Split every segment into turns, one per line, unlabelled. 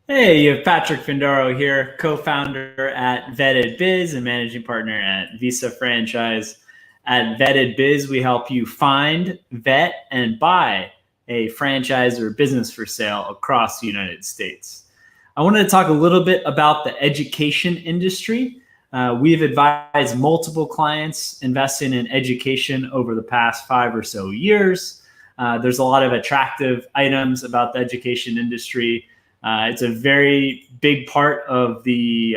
Hey, you have Patrick Findaro here, co-founder at vettedbiz and managing partner at Visa Franchise. At vettedbiz, we help you find, vet, and buy a franchise or business for sale across the United States. I wanted to talk a little bit about the education industry. We've advised multiple clients investing in education over the past 5 or so years. There's a lot of attractive items about the education industry. It's a very big part of the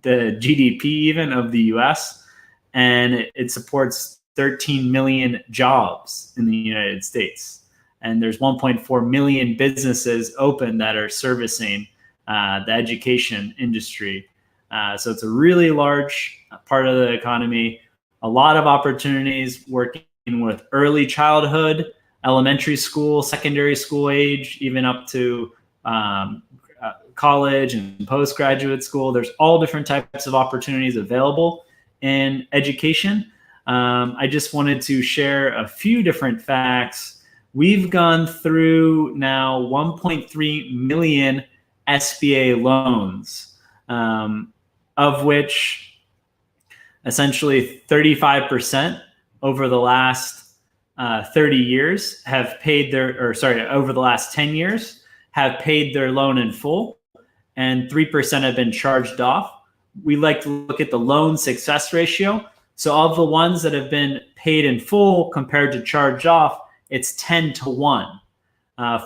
GDP even of the U.S. and it supports 13 million jobs in the United States. And there's 1.4 million businesses open that are servicing the education industry. So it's a really large part of the economy. A lot of opportunities working with early childhood, elementary school, secondary school age, even up to college and postgraduate school. There's all different types of opportunities available in education. I just wanted to share a few different facts. We've gone through now 1.3 million SBA loans, of which essentially 35% over the last 30 years have paid over the last 10 years have paid their loan in full, and 3% have been charged off. We like to look at the loan success ratio. So of the ones that have been paid in full compared to charged off, it's 10-1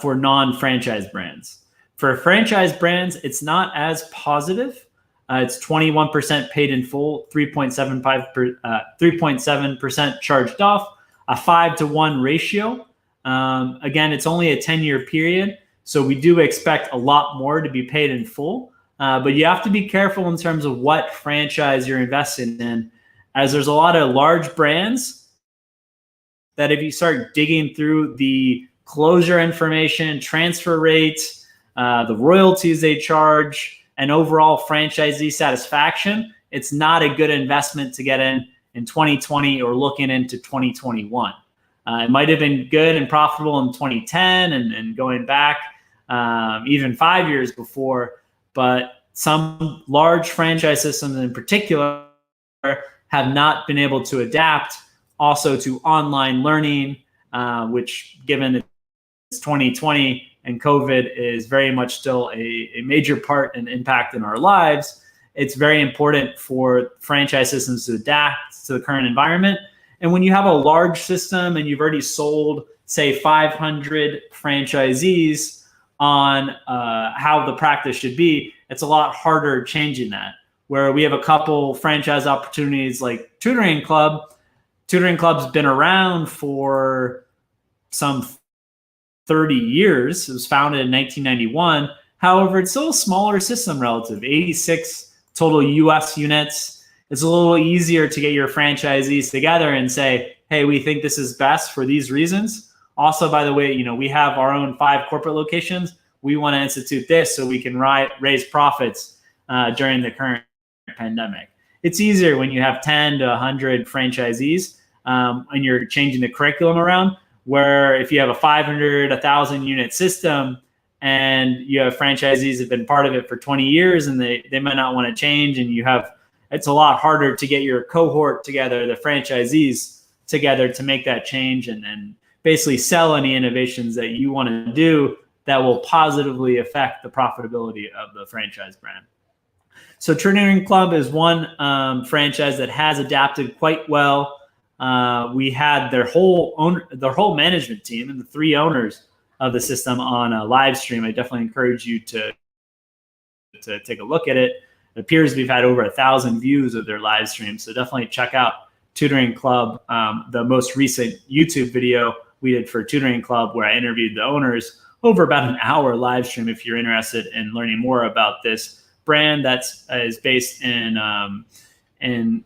for non-franchise brands. For franchise brands, it's not as positive. It's 21% paid in full, 3.7% charged off, a 5-1 ratio. Again, it's only a 10-year period. So we do expect a lot more to be paid in full, but you have to be careful in terms of what franchise you're investing in, as there's a lot of large brands that if you start digging through the closure information, transfer rates, the royalties they charge, and overall franchisee satisfaction, it's not a good investment to get in 2020 or looking into 2021. It might have been good and profitable in 2010 and going back even 5 years before, but some large franchise systems in particular have not been able to adapt also to online learning, which given it's 2020 and COVID is very much still a major part and impact in our lives. It's very important for franchise systems to adapt to the current environment. And when you have a large system and you've already sold, say, 500 franchisees on how the practice should be, it's a lot harder changing that. Where we have a couple franchise opportunities like Tutoring Club. Tutoring Club's been around for some 30 years. It was founded in 1991. However, it's still a smaller system relative, 86 total US units. It's a little easier to get your franchisees together and say, hey, we think this is best for these reasons. Also, by the way, we have our own 5 corporate locations. We want to institute this so we can raise profits during the current pandemic. It's easier when you have 10 to 100 franchisees and you're changing the curriculum around, where if you have a 500, 1,000 unit system and you have franchisees that have been part of it for 20 years and they might not want to change, and it's a lot harder to get your cohort together, the franchisees together, to make that change and basically sell any innovations that you want to do that will positively affect the profitability of the franchise brand. So Tutoring Club is one franchise that has adapted quite well. We had their whole management team and the 3 owners of the system on a live stream. I definitely encourage you to take a look at it. It appears we've had over 1,000 views of their live stream. So definitely check out Tutoring Club, the most recent YouTube video we did for Tutoring Club, where I interviewed the owners over about an hour live stream. If you're interested in learning more about this brand that is based in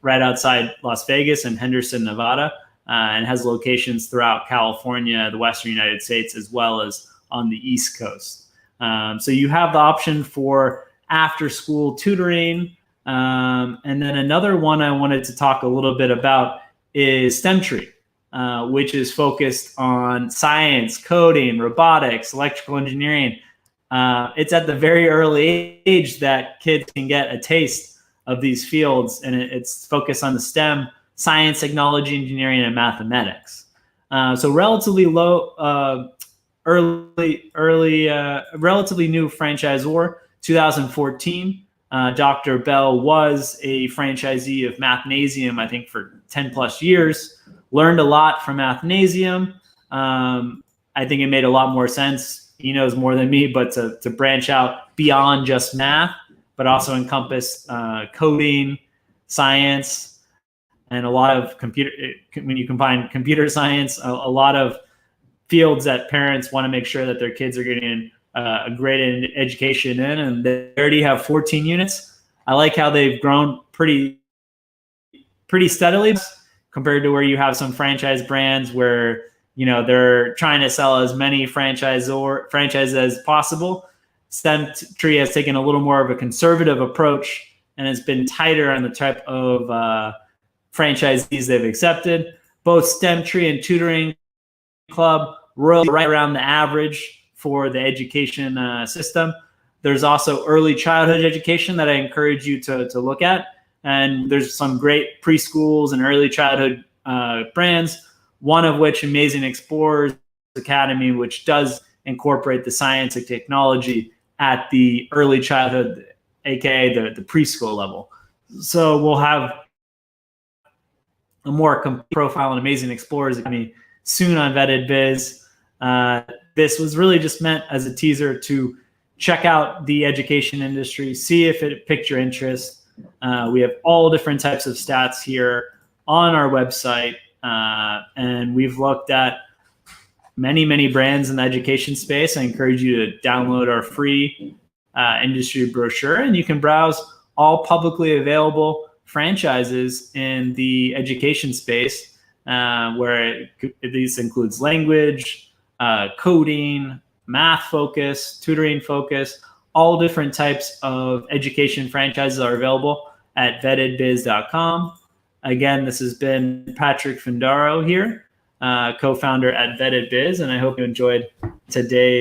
right outside Las Vegas in Henderson, Nevada, and has locations throughout California, the Western United States, as well as on the East Coast. So you have the option for after-school tutoring. And then another one I wanted to talk a little bit about is STEMtree, which is focused on science, coding, robotics, electrical engineering, it's at the very early age that kids can get a taste of these fields, and it's focused on the STEM, science, technology, engineering, and mathematics. So relatively relatively new franchisor, 2014. Dr. Bell was a franchisee of Mathnasium, I think, for 10 plus years. Learned a lot from Mathnasium. I think it made a lot more sense. He knows more than me, but to branch out beyond just math, but also encompass coding, science, and a lot of computer. When you combine computer science, a lot of fields that parents want to make sure that their kids are getting a great education in, and they already have 14 units. I like how they've grown pretty steadily compared to where you have some franchise brands where they're trying to sell as many franchises as possible. STEM Tree has taken a little more of a conservative approach and has been tighter on the type of franchisees they've accepted. Both STEM Tree and Tutoring Club royally right around the average for the education system. There's also early childhood education that I encourage you to look at. And there's some great preschools and early childhood brands, one of which Amazing Explorers Academy, which does incorporate the science and technology at the early childhood, aka the preschool level. So we'll have a more complete profile on Amazing Explorers Academy soon on vettedbiz. This was really just meant as a teaser to check out the education industry, see if it piqued your interest. We have all different types of stats here on our website, and we've looked at many brands in the education space. I encourage you to download our free industry brochure, and you can browse all publicly available franchises in the education space, where this includes language, coding, math focus, tutoring focus. All different types of education franchises are available at vettedbiz.com. Again, this has been Patrick Findaro here, co-founder at vettedbiz, and I hope you enjoyed today's